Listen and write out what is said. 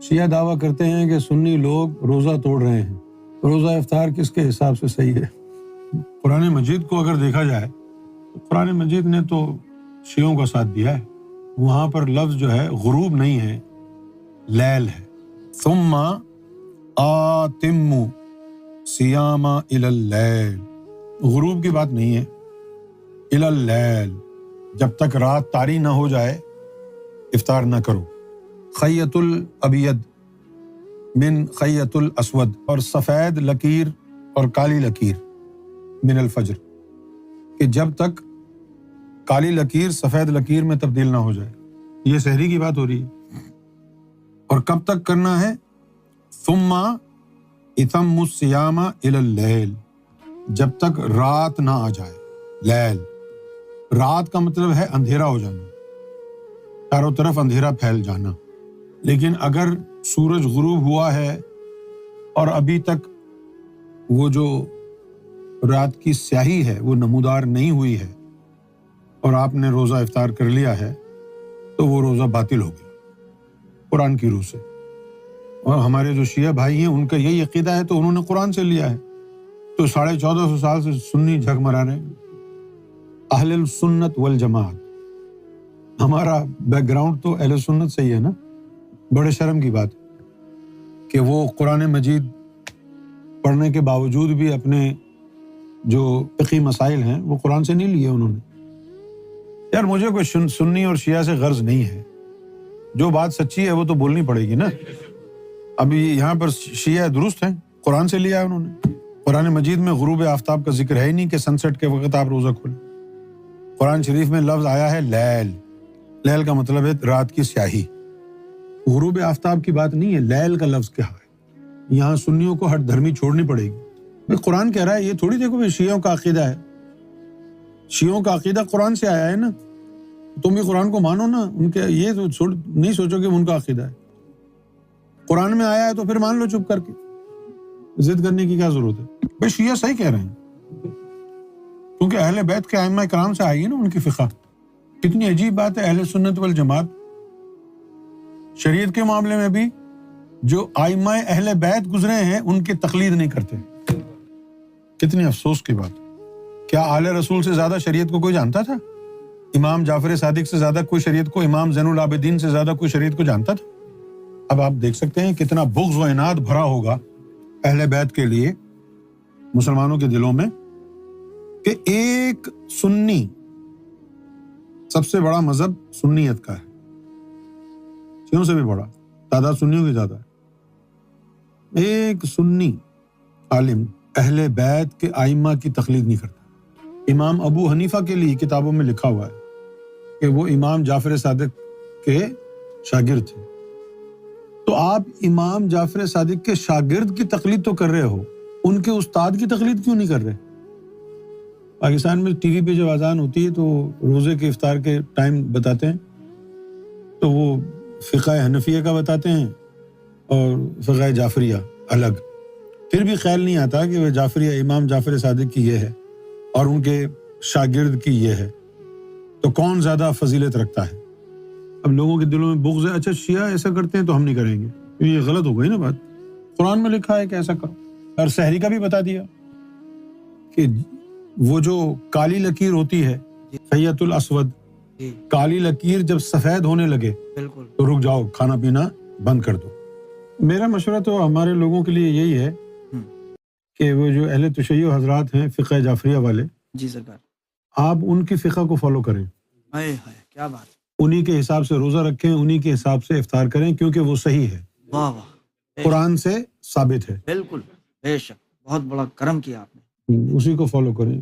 شیعہ دعویٰ کرتے ہیں کہ سنی لوگ روزہ توڑ رہے ہیں. روزہ افطار کس کے حساب سے صحیح ہے؟ قرآن مجید کو اگر دیکھا جائے تو قرآن مجید نے تو شیعوں کا ساتھ دیا ہے. وہاں پر لفظ جو ہے غروب نہیں ہے، لیل ہے. ثم آتموا صیام الی اللیل، غروب کی بات نہیں ہے. الی اللیل، جب تک رات طاری نہ ہو جائے افطار نہ کرو. خیط الابید من خیط الاسود، اور سفید لکیر اور کالی لکیر من الفجر، کہ جب تک کالی لکیر سفید لکیر میں تبدیل نہ ہو جائے. یہ سحری کی بات ہو رہی ہے. اور کب تک کرنا ہے؟ ثم اتم الصیام الی اللیل، جب تک رات نہ آ جائے. لیل، رات کا مطلب ہے اندھیرا ہو جانا، چاروں طرف اندھیرا پھیل جانا. لیکن اگر سورج غروب ہوا ہے اور ابھی تک وہ جو رات کی سیاہی ہے وہ نمودار نہیں ہوئی ہے اور آپ نے روزہ افطار کر لیا ہے تو وہ روزہ باطل ہو گیا قرآن کی روح سے. اور ہمارے جو شیعہ بھائی ہیں ان کا یہی عقیدہ ہے تو انہوں نے قرآن سے لیا ہے. تو 1450 سال سے سنی جھگ مرا رہے ہیں. اہل السنت والجماعت، ہمارا بیک گراؤنڈ تو اہل سنت سے ہی ہے نا. بڑے شرم کی بات کہ وہ قرآن مجید پڑھنے کے باوجود بھی اپنے جو فقہی مسائل ہیں وہ قرآن سے نہیں لیے انہوں نے. یار مجھے کوئی سنی اور شیعہ سے غرض نہیں ہے، جو بات سچی ہے وہ تو بولنی پڑے گی نا. ابھی یہاں پر شیعہ درست ہیں، قرآن سے لیا ہے انہوں نے. قرآن مجید میں غروب آفتاب کا ذکر ہے ہی نہیں کہ سن سیٹ کے وقت آپ روزہ کھولیں. قرآن شریف میں لفظ آیا ہے لیل، لیل کا مطلب ہے رات کی سیاہی. غروب آفتاب کی بات نہیں ہے، لیل کا لفظ کیا ہے. یہاں سنیوں کو ہٹ دھرمی چھوڑنی پڑے گی. قرآن کہہ رہا ہے، یہ تھوڑی دیکھو شیعوں کا عقیدہ ہے. شیعوں کا عقیدہ قرآن سے آیا ہے نا، تم بھی قرآن کو مانو نا. ان کے یہ نہیں سوچو کہ ان کا عقیدہ ہے. قرآن میں آیا ہے تو پھر مان لو چپ کر کے، ضد کرنے کی کیا ضرورت ہے. بھائی شیعہ صحیح کہہ رہے ہیں کیونکہ اہل بیت کے ائمہ کرام سے آئی ہے نا ان کی فقہ. کتنی عجیب بات ہے، اہل سنت والجماعت شریعت کے معاملے میں بھی جو ائمہ اہل بیت گزرے ہیں ان کی تقلید نہیں کرتے. کتنی افسوس کی بات. کیا آل رسول سے زیادہ شریعت کو کوئی جانتا تھا؟ امام جعفر صادق سے زیادہ کوئی شریعت کو، امام زین العابدین سے زیادہ کوئی شریعت کو جانتا تھا؟ اب آپ دیکھ سکتے ہیں کتنا بغض و عناد بھرا ہوگا اہل بیت کے لیے مسلمانوں کے دلوں میں کہ ایک سنی، سب سے بڑا مذہب سنیت کا ہے، شیعوں سے بھی بڑا، تعداد سنیوں کی زیادہ ہے. ایک سنی عالم اہل بیت کے ائمہ کی تقلید نہیں کرتا. امام ابو حنیفہ کے لیے کتابوں میں لکھا ہوا ہے کہ وہ امام جعفر صادق کے شاگرد تھے. تو آپ امام جعفر صادق کے شاگرد کی تقلید تو کر رہے ہو، ان کے استاد کی تقلید کیوں نہیں کر رہے؟ پاکستان میں ٹی وی پہ جب اذان ہوتی ہے تو روزے کے افطار کے ٹائم بتاتے ہیں تو وہ فقہ حنفیہ کا بتاتے ہیں اور فقہ جعفریہ الگ. پھر بھی خیال نہیں آتا کہ وہ جعفریہ امام جعفر صادق کی یہ ہے اور ان کے شاگرد کی یہ ہے، تو کون زیادہ فضیلت رکھتا ہے. اب لوگوں کے دلوں میں بغض ہے، اچھا شیعہ ایسا کرتے ہیں تو ہم نہیں کریں گے. یہ غلط ہو گئی نا بات. قرآن میں لکھا ہے کہ ایسا کرو. اور سحری کا بھی بتا دیا کہ وہ جو کالی لکیر ہوتی ہے خیط الاسود، کالی لکیر جب سفید ہونے لگے تو رک جاؤ، کھانا پینا بند کر دو. میرا مشورہ تو ہمارے لوگوں کے لیے یہی ہے کہ وہ جو اہل تشیع حضرات ہیں فقہ جعفریہ والے، جی سرکار، آپ ان کی فقہ کو فالو کریں. کیا بات. انہی کے حساب سے روزہ رکھیں، انہی کے حساب سے افطار کریں، کیونکہ وہ صحیح ہے، واہ واہ، قرآن سے ثابت ہے. بالکل بے شک، بہت بڑا کرم کیا آپ نے. اسی کو فالو کریں.